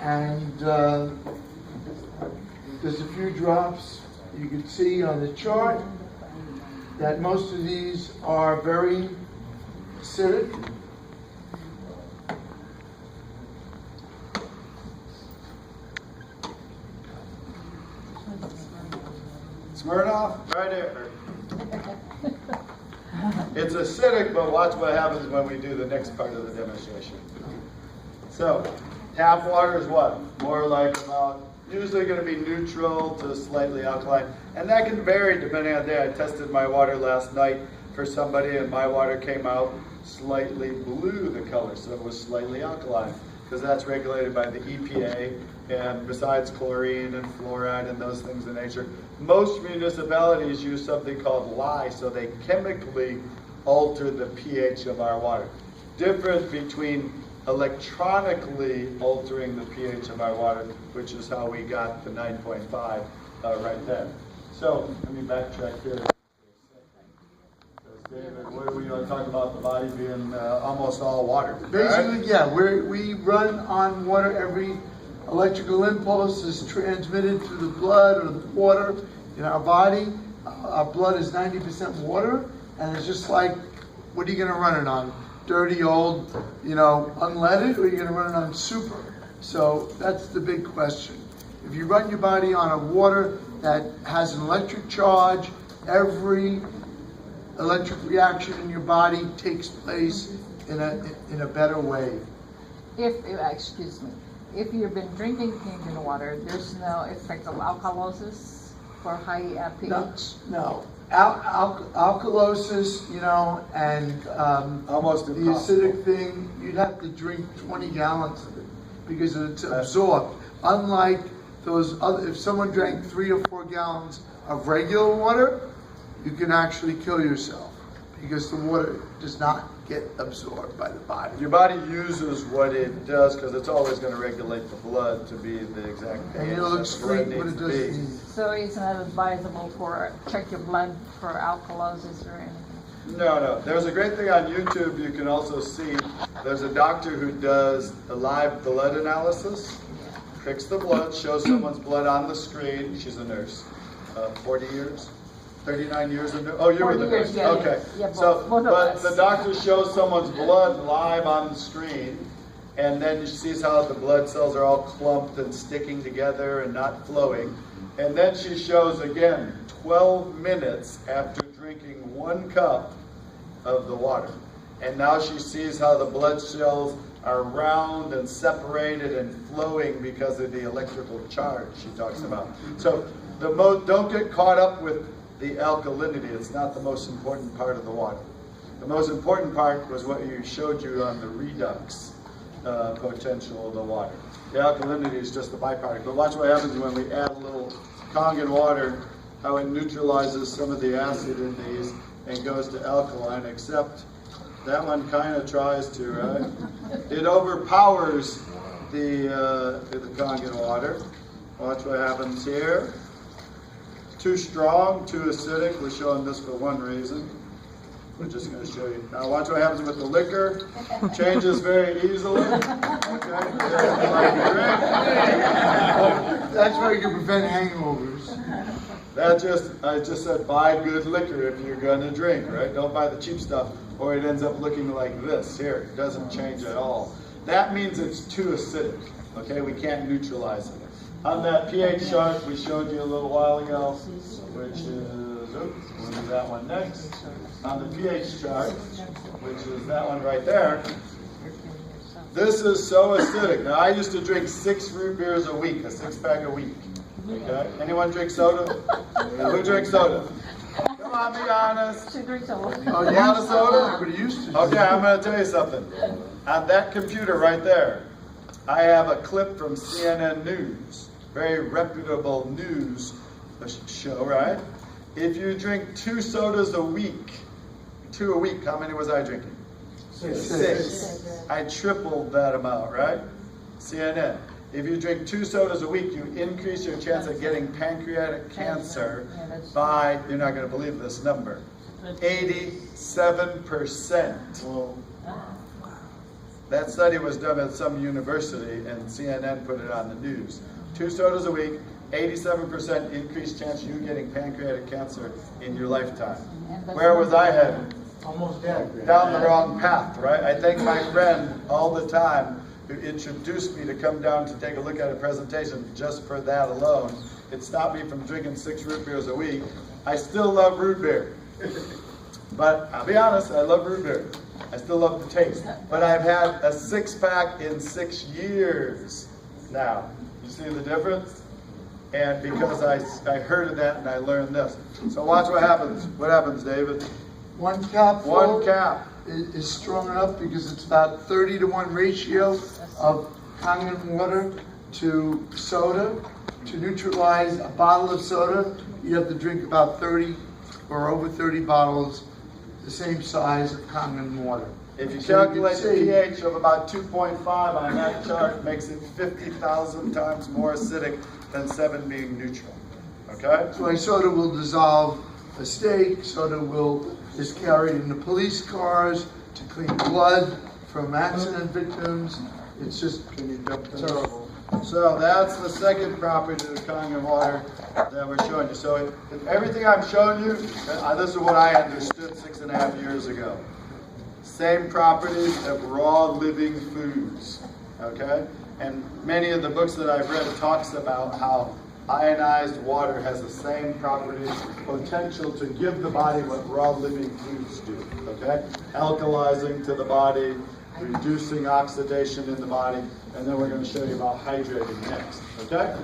And there's a few drops. You can see on the chart that most of these are very acidic. Smirnoff, right here. It's acidic, but watch what happens when we do the next part of the demonstration. So, tap water is what? More like about, usually going to be neutral to slightly alkaline. And that can vary depending on the day. I tested my water last night for somebody and my water came out slightly blue, the color, so it was slightly alkaline, because that's regulated by the EPA, and besides chlorine and fluoride and those things in nature, most municipalities use something called lye, so they chemically alter the pH of our water. Difference between electronically altering the pH of our water, which is how we got the 9.5 right there. So let me backtrack here. David, what are we going to talk about the body being almost all water? Basically, right? Yeah, we run on water. Every electrical impulse is transmitted through the blood or the water in our body. Our blood is 90% water, and it's just like, what are you going to run it on? Dirty old, unleaded, or are you going to run it on super? So that's the big question. If you run your body on a water that has an electric charge, every electric reaction in your body takes place in a better way. Excuse me, if you've been drinking Kangen water, there's no effect of alkalosis for high pH? No. Alkalosis, and almost the impossible. acidic thing, you'd have to drink 20 gallons of it because it's absorbed. Unlike those other, if someone drank 3 or 4 gallons of regular water, you can actually kill yourself because the water does not get absorbed by the body. Your body uses what it does because it's always going to regulate the blood to be the exact pH. And it'll excrete what it doesn't need. So it's not advisable for check your blood for alkalosis or anything? No. There's a great thing on YouTube you can also see. There's a doctor who does a live blood analysis, pricks the blood, shows someone's blood on the screen. She's a nurse, 40 years. 39 years of nurse. Oh, you were the nurse. Yeah, okay. Yeah, but the doctor shows someone's blood live on the screen, and then she sees how the blood cells are all clumped and sticking together and not flowing. And then she shows again 12 minutes after drinking 1 cup of the water. And now she sees how the blood cells are round and separated and flowing because of the electrical charge she talks about. So don't get caught up with the alkalinity. It's not the most important part of the water. The most important part was what you showed you on the redox potential of the water. The alkalinity is just the byproduct. But watch what happens when we add a little Kangen water, how it neutralizes some of the acid in these and goes to alkaline, except that one kind of tries to, right? It overpowers the Kangen water. Watch what happens here. Too strong, too acidic. We're showing this for one reason. We're just going to show you. Now watch what happens with the liquor. Changes very easily. Okay. That's why you can prevent hangovers. I just said buy good liquor if you're going to drink, right? Don't buy the cheap stuff or it ends up looking like this. Here, it doesn't change at all. That means it's too acidic. Okay, we can't neutralize it. On that pH chart we showed you a little while ago, which is, we'll do that one next. On the pH chart, which is that one right there, this is so acidic. Now I used to drink 6 root beers a week, a 6-pack a week. Okay? Anyone drink soda? Now, who drinks soda? Come on, be honest. She drinks a lot. A lot of soda? But it used to. Okay, I'm going to tell you something. On that computer right there, I have a clip from CNN News. Very reputable news show, right? If you drink 2 sodas a week, 2 a week, how many was I drinking? 6. I tripled that amount, right? CNN. If you drink 2 sodas a week, you increase your chance of getting pancreatic cancer by, you're not going to believe this number, 87%. That study was done at some university, and CNN put it on the news. 2 sodas a week, 87% increased chance of you getting pancreatic cancer in your lifetime. Where was I headed? Almost dead. Down the wrong path, right? I thank my friend all the time who introduced me to come down to take a look at a presentation just for that alone. It stopped me from drinking 6 root beers a week. I still love root beer. But I'll be honest, I love root beer. I still love the taste. But I've had a 6-pack in 6 years now. You see the difference? And because I heard of that and I learned this. So watch what happens. What happens, David? 1 cap. One cap. Is strong enough because it's about 30-to-1 ratio of Kangen water to soda. To neutralize a bottle of soda, you have to drink about 30 or over 30 bottles, the same size of Kangen water. If you calculate the pH of about 2.5 on that chart, makes it 50,000 times more acidic than 7 being neutral. Okay? That's why soda will dissolve a steak. Soda is carried in the police cars to clean blood from accident victims. It's just terrible. So that's the second property of the Kangen water that we're showing you. So if everything I'm showing you, this is what I understood 6.5 years ago. Same properties of raw living foods, okay? And many of the books that I've read talks about how ionized water has the same properties, potential to give the body what raw living foods do, okay? Alkalizing to the body, reducing oxidation in the body, and then we're going to show you about hydrating next, okay?